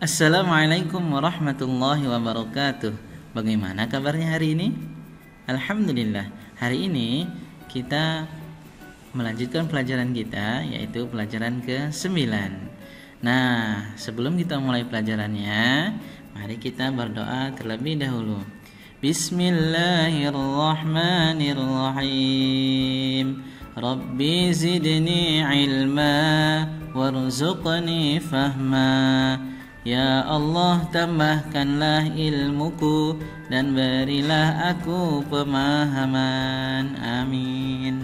Assalamualaikum warahmatullahi wabarakatuh. Bagaimana kabarnya hari ini? Alhamdulillah. Hari ini kita melanjutkan pelajaran kita, yaitu pelajaran ke-9. Nah, sebelum kita mulai pelajarannya, mari kita berdoa terlebih dahulu. Bismillahirrahmanirrahim. Rabbi zidni ilma warzuqni fahma. Ya Allah, tambahkanlah ilmuku dan berilah aku pemahaman. Amin.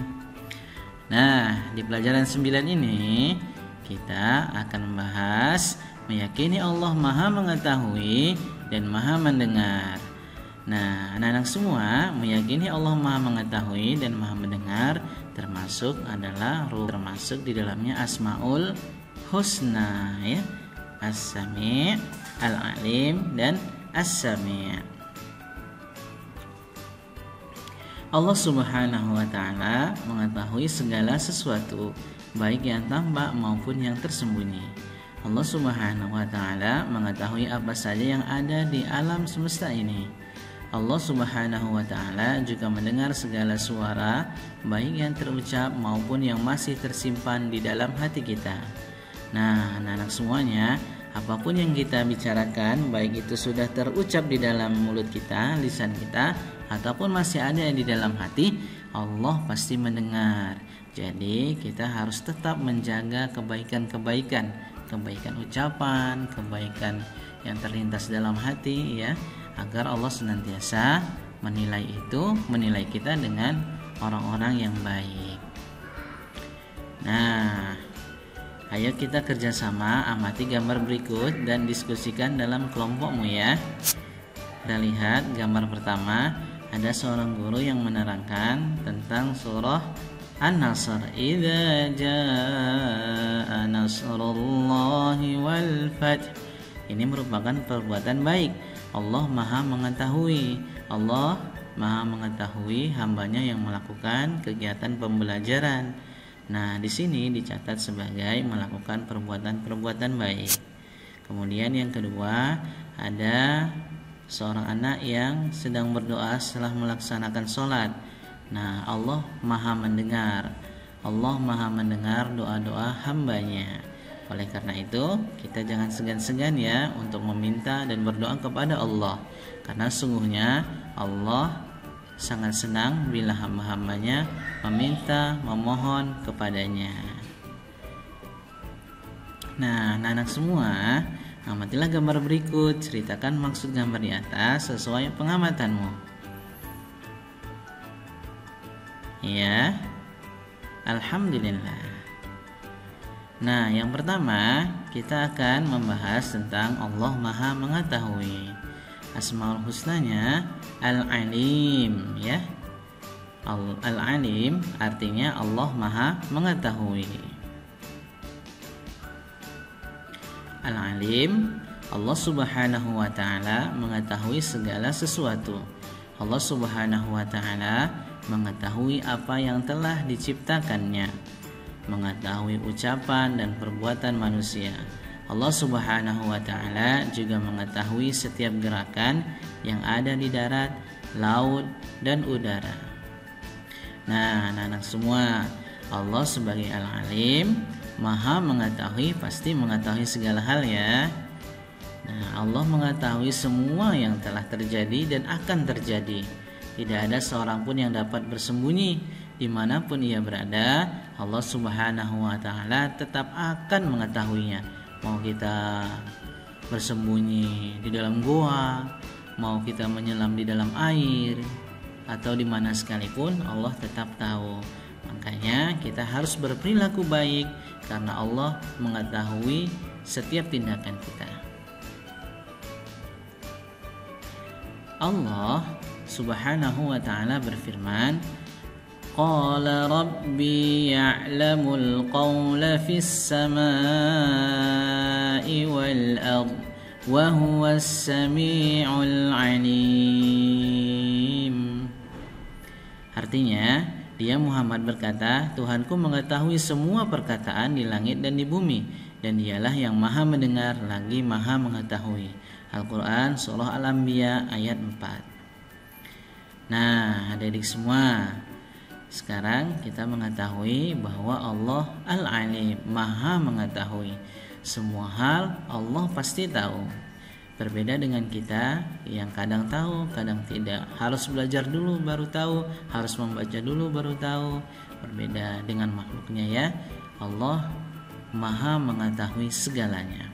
Nah, di pelajaran 9 ini kita akan membahas meyakini Allah Maha mengetahui dan Maha mendengar. Nah, anak-anak semua meyakini Allah Maha mengetahui dan Maha mendengar termasuk di dalamnya Asmaul Husna, ya. As-Sami', Al-Alim, dan As-Sami'. Allah Subhanahu wa ta'ala mengetahui segala sesuatu, baik yang tampak maupun yang tersembunyi. Allah Subhanahu wa ta'ala mengetahui apa saja yang ada di alam semesta ini. Allah Subhanahu wa ta'ala juga mendengar segala suara, baik yang terucap maupun yang masih tersimpan di dalam hati kita. Nah, anak-anak semuanya, apapun yang kita bicarakan, baik itu sudah terucap di dalam mulut kita, lisan kita, ataupun masih ada di dalam hati, Allah pasti mendengar. Jadi kita harus tetap menjaga kebaikan ucapan, kebaikan yang terlintas dalam hati, ya, agar Allah senantiasa menilai kita dengan orang-orang yang baik. Nah, ayo kita kerjasama amati gambar berikut dan diskusikan dalam kelompokmu, ya. Kita lihat gambar pertama, ada seorang guru yang menerangkan tentang surah An-Nasr. Idza jaa nasrullahi wal fath. Ini merupakan perbuatan baik. Allah Maha mengetahui. Allah Maha mengetahui hambanya yang melakukan kegiatan pembelajaran. Nah, di sini dicatat sebagai melakukan perbuatan-perbuatan baik. Kemudian yang kedua, ada seorang anak yang sedang berdoa setelah melaksanakan sholat. Nah, Allah Maha mendengar. Allah Maha mendengar doa-doa hambanya. Oleh karena itu, kita jangan segan-segan, ya, untuk meminta dan berdoa kepada Allah. Karena sungguhnya Allah sangat senang bila hamba-hambanya meminta, memohon kepadanya. Nah, anak-anak semua, amatilah gambar berikut, ceritakan maksud gambar di atas sesuai pengamatanmu. Ya, Alhamdulillah. Nah, yang pertama kita akan membahas tentang Allah Maha mengetahui. Asmaul Husnanya Al-Alim, ya. Al-Alim artinya Allah Maha mengetahui. Al-Alim, Allah Subhanahu wa ta'ala mengetahui segala sesuatu. Allah Subhanahu wa ta'ala mengetahui apa yang telah diciptakannya, mengetahui ucapan dan perbuatan manusia. Allah Subhanahu wa ta'ala juga mengetahui setiap gerakan yang ada di darat, laut, dan udara. Nah, anak-anak semua, Allah sebagai Al-Alim, Maha mengetahui, pasti mengetahui segala hal, ya. Nah, Allah mengetahui semua yang telah terjadi dan akan terjadi. Tidak ada seorang pun yang dapat bersembunyi dimanapun ia berada. Allah Subhanahu wa ta'ala tetap akan mengetahuinya. Mau kita bersembunyi di dalam gua, mau kita menyelam di dalam air, atau di mana sekalipun, Allah tetap tahu. Makanya kita harus berperilaku baik karena Allah mengetahui setiap tindakan kita. Allah Subhanahu wa ta'ala berfirman, Qala Rabbi ya'lamul qawla fis samai wal ard wa huwas sami'ul alim. Artinya, dia Muhammad berkata, Tuhanku mengetahui semua perkataan di langit dan di bumi. dan dialah yang maha mendengar lagi maha mengetahui. Al-Quran Surah Al-Anbiya ayat 4. Nah, adik-adik semua, sekarang kita mengetahui bahwa Allah Al-Alim, maha mengetahui. Semua hal Allah pasti tahu. Berbeda dengan kita yang kadang tahu, kadang tidak. Harus belajar dulu baru tahu, harus membaca dulu baru tahu. Berbeda dengan makhluknya ya. Allah maha mengetahui segalanya.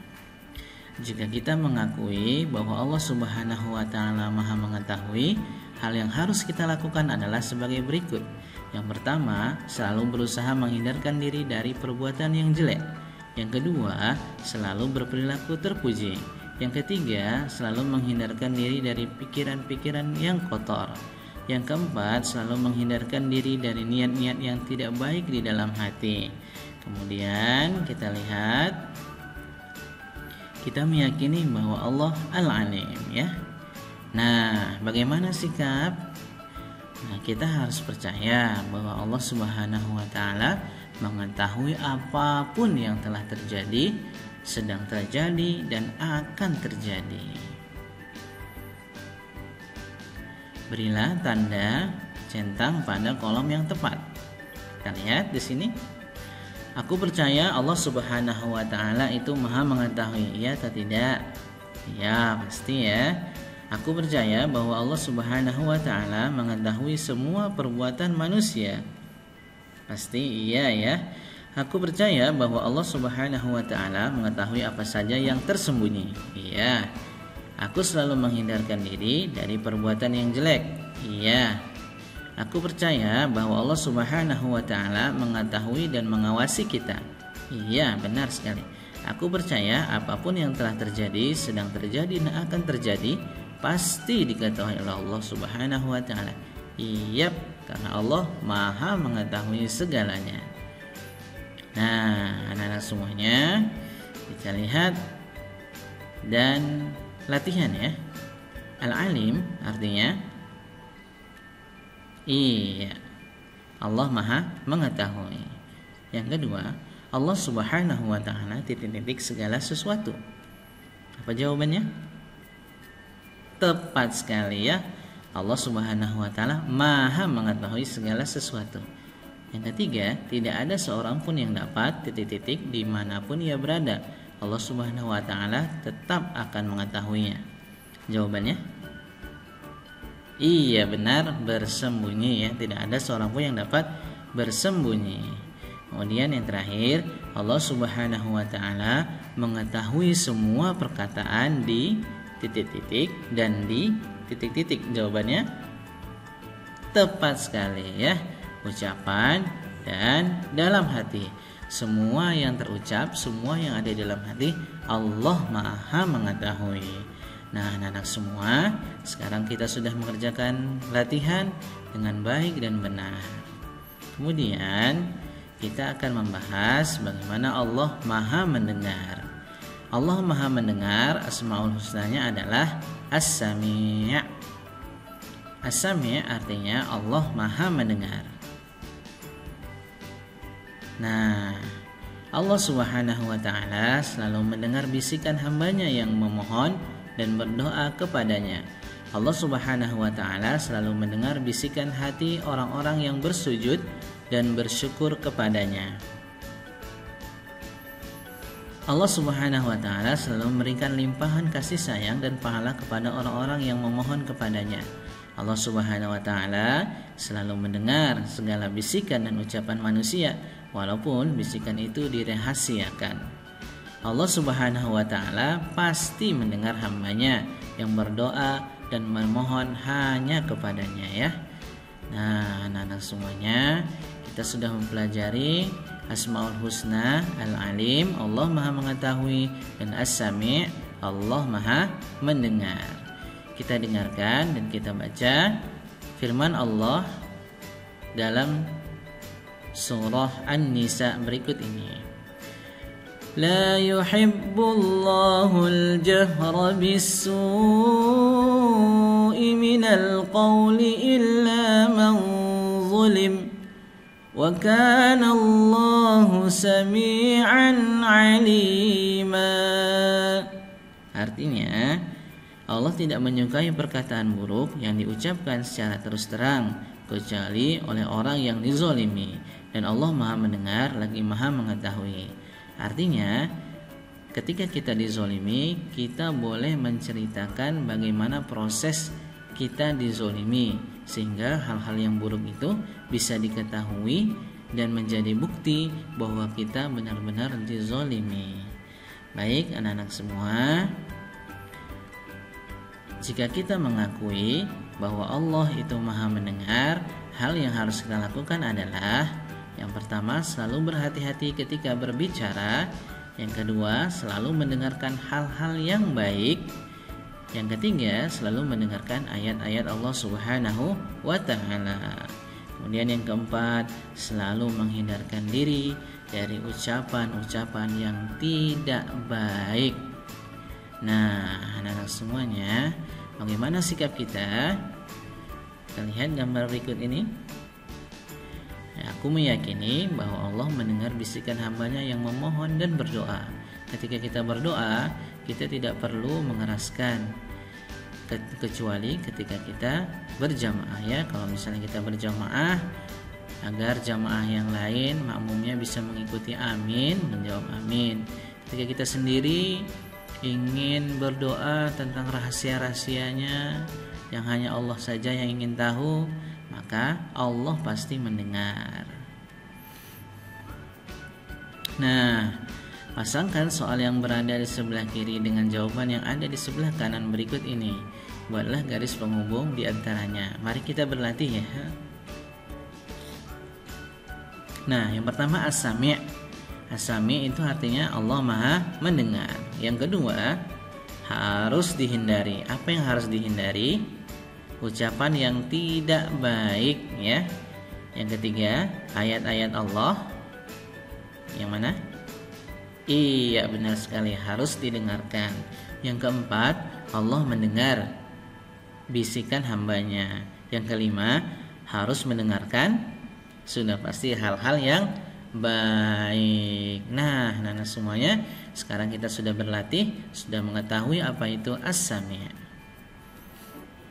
Jika kita mengakui bahwa Allah Subhanahu wa Ta'ala maha mengetahui, hal yang harus kita lakukan adalah sebagai berikut. Yang pertama, selalu berusaha menghindarkan diri dari perbuatan yang jelek. Yang kedua, selalu berperilaku terpuji. Yang ketiga, selalu menghindarkan diri dari pikiran-pikiran yang kotor. Yang keempat, selalu menghindarkan diri dari niat-niat yang tidak baik di dalam hati. Kemudian kita lihat, kita meyakini bahwa Allah Al-Alim ya. Nah, bagaimana sikap? Nah, kita harus percaya bahwa Allah Subhanahu wa Ta'ala mengetahui apapun yang telah terjadi, sedang terjadi, dan akan terjadi. Berilah tanda centang pada kolom yang tepat. Kita lihat di sini. Aku percaya Allah Subhanahu wa Ta'ala itu maha mengetahui. Iya atau tidak? Ya, pasti ya. Aku percaya bahwa Allah Subhanahu wa Ta'ala mengetahui semua perbuatan manusia. Pasti iya ya. Aku percaya bahwa Allah Subhanahu wa Ta'ala mengetahui apa saja yang tersembunyi. Iya. Aku selalu menghindarkan diri dari perbuatan yang jelek. Iya. Aku percaya bahwa Allah Subhanahu wa Ta'ala mengetahui dan mengawasi kita. Iya, benar sekali. Aku percaya apapun yang telah terjadi, sedang terjadi, dan akan terjadi, pasti diketahui oleh Allah Subhanahu wa Ta'ala. Iya, karena Allah maha mengetahui segalanya. Nah, anak-anak semuanya, kita lihat dan latihan ya. Al-Alim artinya iya, Allah maha mengetahui. Yang kedua, Allah Subhanahu wa Ta'ala titik-titik segala sesuatu. Apa jawabannya? Tepat sekali ya. Allah Subhanahu wa Ta'ala maha mengetahui segala sesuatu. Yang ketiga, tidak ada seorang pun yang dapat titik-titik dimanapun ia berada. Allah Subhanahu wa Ta'ala tetap akan mengetahuinya. Jawabannya? Iya, benar, bersembunyi ya. Tidak ada seorang pun yang dapat bersembunyi. Kemudian yang terakhir, Allah Subhanahu wa Ta'ala mengetahui semua perkataan di titik-titik dan di titik-titik. Jawabannya tepat sekali ya. Ucapan dan dalam hati. Semua yang terucap, semua yang ada di dalam hati, Allah maha mengetahui. Nah, anak-anak semua, sekarang kita sudah mengerjakan latihan dengan baik dan benar. Kemudian kita akan membahas bagaimana Allah maha mendengar. Allah maha mendengar, Asmaul Husnanya adalah As-Sami'. As-Sami' artinya Allah maha mendengar. Nah, Allah Subhanahu wa Ta'ala selalu mendengar bisikan hambanya yang memohon dan berdoa kepadanya. Allah Subhanahu wa Ta'ala selalu mendengar bisikan hati orang-orang yang bersujud dan bersyukur kepadanya. Allah Subhanahu wa Ta'ala selalu memberikan limpahan kasih sayang dan pahala kepada orang-orang yang memohon kepadanya. Allah Subhanahu wa Ta'ala selalu mendengar segala bisikan dan ucapan manusia, walaupun bisikan itu dirahasiakan. Allah Subhanahu wa Ta'ala pasti mendengar hambanya yang berdoa dan memohon hanya kepadanya ya. Nah, anak-anak semuanya, kita sudah mempelajari Asmaul Husna, Al-Alim, Allah maha mengetahui, dan As-Sami', Allah maha mendengar. Kita dengarkan dan kita baca firman Allah dalam surah An-Nisa berikut ini. لا يحب الله الجهر بالسوء من القول إلا من ظلم wa kana Allahu sami'an 'alima. Artinya, Allah tidak menyukai perkataan buruk yang diucapkan secara terus terang kecuali oleh orang yang dizolimi, dan Allah Maha mendengar lagi Maha mengetahui. Artinya, ketika kita dizolimi, kita boleh menceritakan bagaimana proses kita dizolimi, sehingga hal-hal yang buruk itu bisa diketahui dan menjadi bukti bahwa kita benar-benar dizolimi. Baik anak-anak semua, jika kita mengakui bahwa Allah itu Maha mendengar, hal yang harus kita lakukan adalah yang pertama, selalu berhati-hati ketika berbicara. Yang kedua, selalu mendengarkan hal-hal yang baik. Yang ketiga, selalu mendengarkan ayat-ayat Allah Subhanahu wa ta'ala. Kemudian yang keempat, selalu menghindarkan diri dari ucapan-ucapan yang tidak baik. Nah, anak-anak semuanya, bagaimana sikap kita? Kita lihat gambar berikut ini. Aku meyakini bahwa Allah mendengar bisikan hambanya yang memohon dan berdoa. Ketika kita berdoa, kita tidak perlu mengeraskan, kecuali ketika kita berjamaah ya. Kalau misalnya kita berjamaah, agar jamaah yang lain makmumnya bisa mengikuti amin, menjawab amin. Ketika kita sendiri ingin berdoa tentang rahasia-rahasianya yang hanya Allah saja yang ingin tahu, maka Allah pasti mendengar. Nah, pasangkan soal yang berada di sebelah kiri dengan jawaban yang ada di sebelah kanan berikut ini. Buatlah garis penghubung di antaranya. Mari kita berlatih ya. Nah, yang pertama as-sami'. As-sami' itu artinya Allah Maha mendengar. Yang kedua, harus dihindari. Apa yang harus dihindari? Ucapan yang tidak baik ya. Yang ketiga, ayat-ayat Allah. Yang mana? Iya, benar sekali, harus didengarkan. Yang keempat, Allah mendengar bisikan hambanya. Yang kelima, harus mendengarkan sudah pasti hal-hal yang baik. Nah, anak-anak semuanya, sekarang kita sudah berlatih, sudah mengetahui apa itu as-sami'.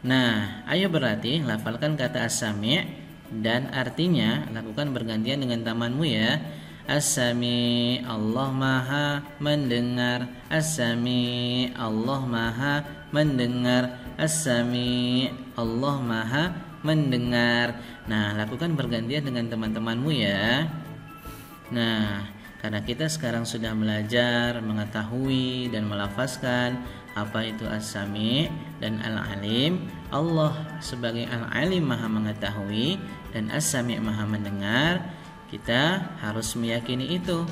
Nah, ayo berlatih, lafalkan kata as-sami' dan artinya lakukan bergantian dengan tamanmu ya. As-sami', Allah Maha mendengar. As-sami', Allah Maha mendengar. As-sami', Allah Maha mendengar. Nah, lakukan bergantian dengan teman-temanmu ya. Nah, karena kita sekarang sudah belajar mengetahui dan melafazkan apa itu as-sami' dan al-alim. Allah sebagai al-alim Maha mengetahui dan as-sami' Maha mendengar. Kita harus meyakini itu,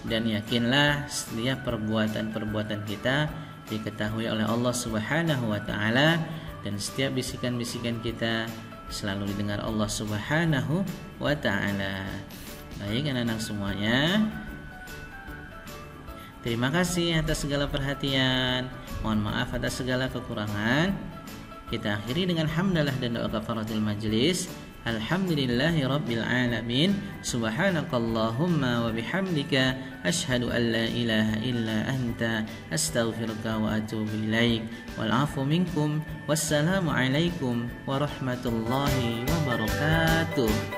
dan yakinlah setiap perbuatan-perbuatan kita diketahui oleh Allah Subhanahu wa ta'ala, dan setiap bisikan-bisikan kita selalu didengar Allah Subhanahu wa ta'ala. Baik anak-anak semuanya, terima kasih atas segala perhatian. Mohon maaf atas segala kekurangan. Kita akhiri dengan hamdalah dan doa kafaratul majlis. Alhamdulillahi rabbil alamin. Subhanakallahumma wa bihamdika asyhadu an la ilaha illa anta astaghfiruka wa atubu ilaik. Wal afu minkum. Wassalamu alaikum warahmatullahi wabarakatuh.